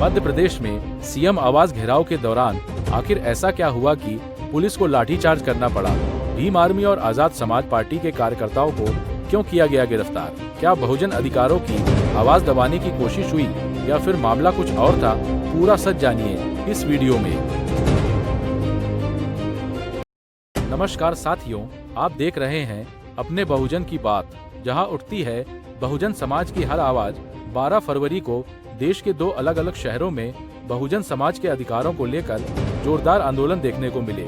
मध्य प्रदेश में सीएम आवास घेराव के दौरान आखिर ऐसा क्या हुआ कि पुलिस को लाठीचार्ज करना पड़ा? भीम आर्मी और आजाद समाज पार्टी के कार्यकर्ताओं को क्यों किया गया गिरफ्तार? क्या बहुजन अधिकारों की आवाज दबाने की कोशिश हुई या फिर मामला कुछ और था? पूरा सच जानिए इस वीडियो में। नमस्कार साथियों, आप देख रहे हैं अपने बहुजन की बात, जहां उठती है बहुजन समाज की हर आवाज। 12 फरवरी को देश के 2 अलग अलग शहरों में बहुजन समाज के अधिकारों को लेकर जोरदार आंदोलन देखने को मिले।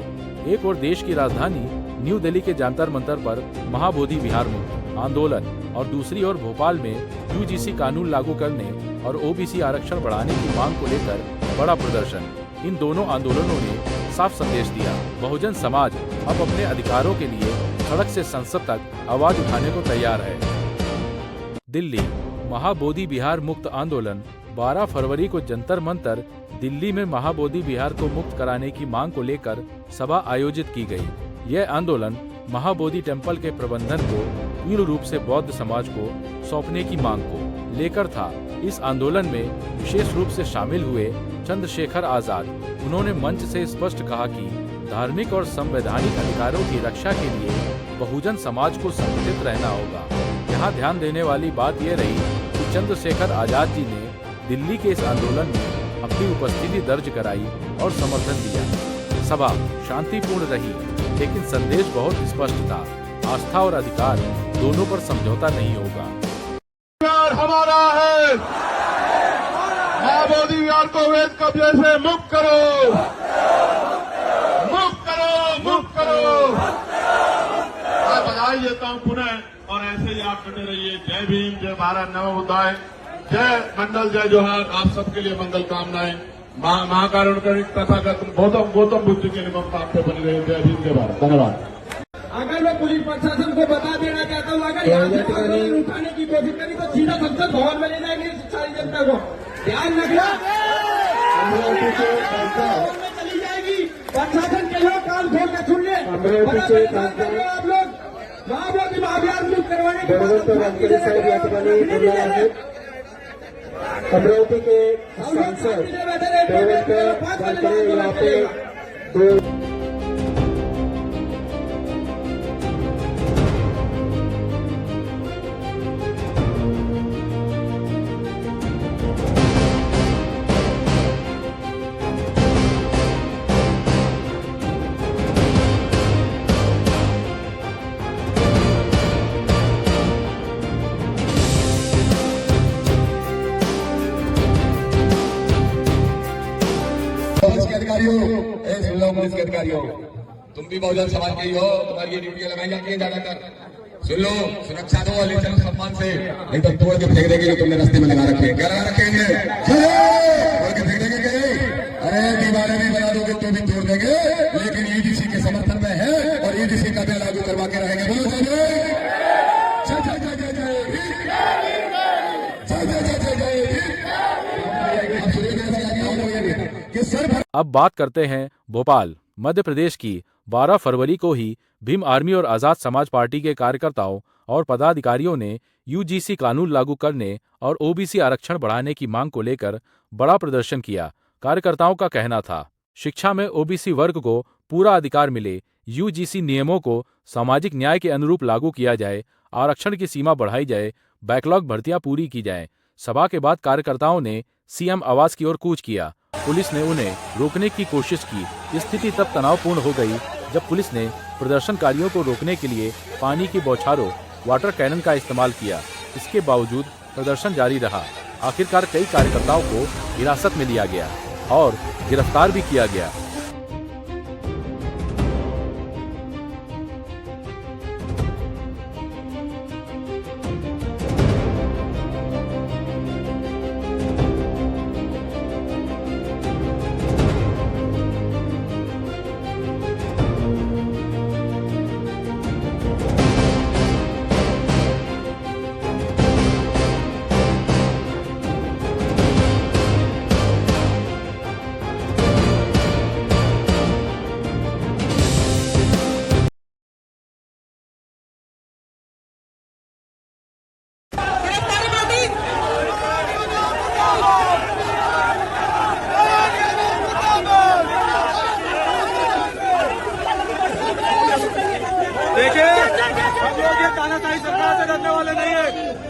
एक और देश की राजधानी न्यू दिल्ली के जंतर मंतर पर महाबोधि विहार मुक्त आंदोलन और दूसरी ओर भोपाल में यूजीसी कानून लागू करने और ओबीसी आरक्षण बढ़ाने की मांग को लेकर बड़ा प्रदर्शन। इन दोनों आंदोलनों ने साफ संदेश दिया, बहुजन समाज अब अपने अधिकारों के लिए सड़क से संसद तक आवाज उठाने को तैयार है। दिल्ली महाबोधि विहार मुक्त आंदोलन 12 फरवरी को जंतर मंतर दिल्ली में महाबोधि विहार को मुक्त कराने की मांग को लेकर सभा आयोजित की गई। यह आंदोलन महाबोधि टेम्पल के प्रबंधन को पूर्ण रूप से बौद्ध समाज को सौंपने की मांग को लेकर था। इस आंदोलन में विशेष रूप से शामिल हुए चंद्रशेखर आजाद। उन्होंने मंच से स्पष्ट कहा कि धार्मिक और संवैधानिक अधिकारों की रक्षा के लिए बहुजन समाज को संगठित रहना होगा। यहाँ ध्यान देने वाली बात यह रही कि चंद्रशेखर आजाद जी ने दिल्ली के इस आंदोलन में अपनी उपस्थिति दर्ज कराई और समर्थन दिया। सभा शांतिपूर्ण रही, लेकिन संदेश बहुत स्पष्ट था, आस्था और अधिकार दोनों पर समझौता नहीं होगा। हमारा है, महाबोधि विहार को अवैध कब्जे से मुक्त करो, मुक्त करो, मुक्त करो। मैं बधाई देता हूँ पुनः, और ऐसे ही आप बने रहिए। जय भीम, जय भारत, नमो बुद्धाय, जय मंडल, जय जोहार। आप सबके लिए मंगल कामनाएं। महाकारुण तथागत गौतम बुद्ध के निगम आप पे बने रहे। जय भीम, जय भारत, धन्यवाद। अगर मैं पुलिस प्रशासन को बता देना चाहता हूँ, अगर यहाँ से आंदोलन उठाने की कोशिश करी तो सीधा संसद भवन में ले जाएंगे सारी जनता को। ध्यान रखना, में चली जाएगी। प्रशासन के लोग कान खोल के सुन ले। आप लोग महाबोधि महाविहार मुक्त करवाने के अमरावती के सांसद पुलिस के अधिकारियों, तुम भी बहुजन समाज के ही हो, तुम्हारी ये ड्यूटियां लगाई जाती है ज्यादातर। सुन लो, सुरक्षा दो, ले चलो सम्मान से, नहीं तो तोड़ के फेंक देंगे जो तुमने रास्ते में लगा रखे। क्या लगा रखेंगे? तोड़ के फेंक देंगे क्या? अरे दीवारें भी बना दोगे तो भी तोड़ देंगे, लेकिन यूजीसी के समर्थन में है और यूजीसी का बिल लागू करवा के रहेंगे। बोलो जय जय जय जय जय जय। अब बात करते हैं भोपाल मध्य प्रदेश की। 12 फरवरी को ही भीम आर्मी और आजाद समाज पार्टी के कार्यकर्ताओं और पदाधिकारियों ने यूजीसी कानून लागू करने और ओबीसी आरक्षण बढ़ाने की मांग को लेकर बड़ा प्रदर्शन किया। कार्यकर्ताओं का कहना था, शिक्षा में ओबीसी वर्ग को पूरा अधिकार मिले, यूजीसी नियमों को सामाजिक न्याय के अनुरूप लागू किया जाए, आरक्षण की सीमा बढ़ाई जाए, बैकलॉग भर्तियां पूरी की जाएं। सभा के बाद कार्यकर्ताओं ने सीएम आवास की ओर कूच किया। पुलिस ने उन्हें रोकने की कोशिश की। स्थिति तब तनावपूर्ण हो गई जब पुलिस ने प्रदर्शनकारियों को रोकने के लिए पानी की बौछारों, वाटर कैनन का इस्तेमाल किया। इसके बावजूद प्रदर्शन जारी रहा। आखिरकार कई कार्यकर्ताओं को हिरासत में लिया गया और गिरफ्तार भी किया गया।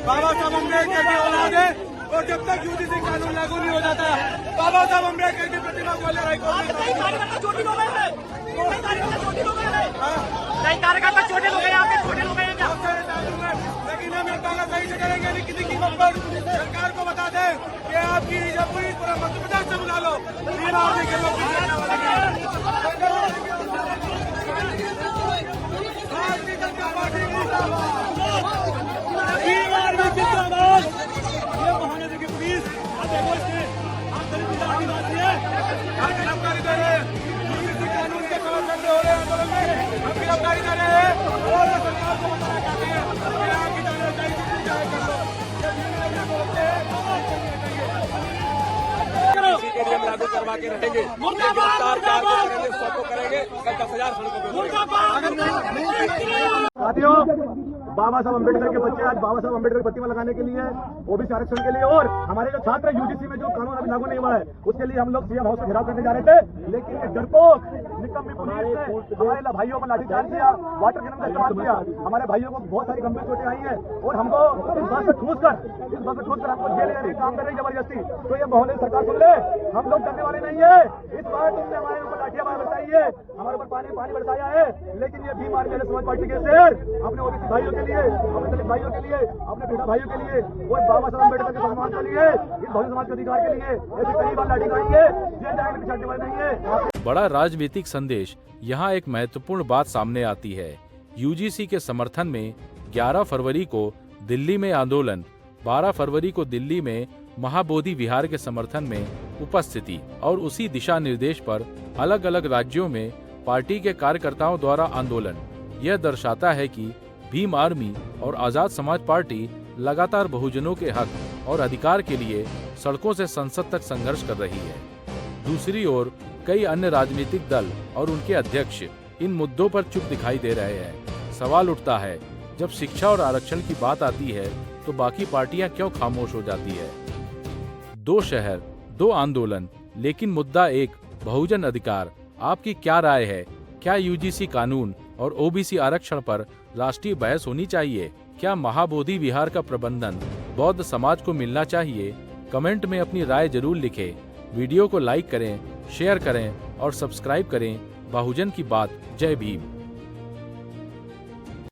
बाबा साहब अम्बेडकर की औलाद है और जब तक यूजीसी कानून लागू नहीं हो जाता बाबा साहब अम्बेडकर की प्रतिमा को लेकर कार्यकर्ता छोटे लोग हैं कार्यकर्ता छोटे लोग हैं यहाँ पे छोटे लोग हैं क्या? लेकिन हम ये कहना सही से करेंगे नहीं किसी कीमत पर सरकार को बता दें कि आपकी जब पूरी पूरा मध्य प्रदेश से बुला लो भीम आर्मी के लोग भारतीय जनता पार्टी भीम आर्मी जिंदाबाद। ये महानगर की पुलिस आप देखो इसके आप दलित आदिवासी है आप गिरफ्तारी दे रहे हैं यूजीसी कानून के समर्थन में हो रहे आंदोलन में हम गिरफ्तारी दे रहे हैं और सरकार को बताना चाहते हैं कि आपकी तानाशाही जितनी चाहे कर लो जब भीम आर्मी बोलते हैं इसी के नियम लागू करवा के रहेंगे गिरफ्तार करेंगे सबको करेंगे कल 10,000 सड़कों पर साथियों, बाबा साहब अम्बेडकर के बच्चे आज बाबा साहब अम्बेडकर की प्रतिमा लगाने के लिए ओबीसी आरक्षण के लिए और हमारे जो छात्र यूजीसी में जो कानून अभी लागू नहीं हुआ है उसके लिए हम लोग सीएम हाउस में घेराव करने जा रहे थे, लेकिन ये डरपोक निकम्मी पुलिस ने हमारे भाइयों पर लाठीचार्ज किया, वाटर कैनन का इस्तेमाल किया, हमारे भाइयों को बहुत सारी गंभीर चोटें आई हैं और हमको इस बस में ठूस कर हमको जेल जाने काम कर रही जबरदस्ती। तो ये मोहल्ले सरकार सुन ले, हम लोग डरने वाले नहीं है। इस बार तुमने हमारे ऊपर लाठियां बरसाई है, हमारे ऊपर पानी बरसाया है, लेकिन ये भीम आर्मी समाज पार्टी के शेर अपने ओबीसी भाइयों के लिए, अपने दलित भाइयों के लिए, अपने बेटा भाइयों के लिए और बाबा साहब अम्बेडकर के सम्मान के लिए, इस बहुजन समाज के अधिकार के लिए ऐसे कई बार लाठी खाएंगे, जेल जाएंगे, पिछाड़ने वाले नहीं है। बड़ा राजनीतिक संदेश यहाँ एक महत्वपूर्ण बात सामने आती है। यूजीसी के समर्थन में 11 फरवरी को दिल्ली में आंदोलन, 12 फरवरी को दिल्ली में महाबोधि विहार के समर्थन में उपस्थिति और उसी दिशा निर्देश पर अलग अलग राज्यों में पार्टी के कार्यकर्ताओं द्वारा आंदोलन। यह दर्शाता है कि भीम आर्मी और आजाद समाज पार्टी लगातार बहुजनों के हक और अधिकार के लिए सड़कों से संसद तक संघर्ष कर रही है। दूसरी ओर कई अन्य राजनीतिक दल और उनके अध्यक्ष इन मुद्दों पर चुप दिखाई दे रहे हैं। सवाल उठता है, जब शिक्षा और आरक्षण की बात आती है तो बाकी पार्टियां क्यों खामोश हो जाती है? 2 शहर, 2 आंदोलन, लेकिन मुद्दा एक, बहुजन अधिकार। आपकी क्या राय है? क्या यूजीसी कानून और ओबीसी आरक्षण पर राष्ट्रीय बहस होनी चाहिए? क्या महाबोधि विहार का प्रबंधन बौद्ध समाज को मिलना चाहिए? कमेंट में अपनी राय जरूर लिखें। वीडियो को लाइक करें, शेयर करें और सब्सक्राइब करें। बहुजन की बात। जय भीम।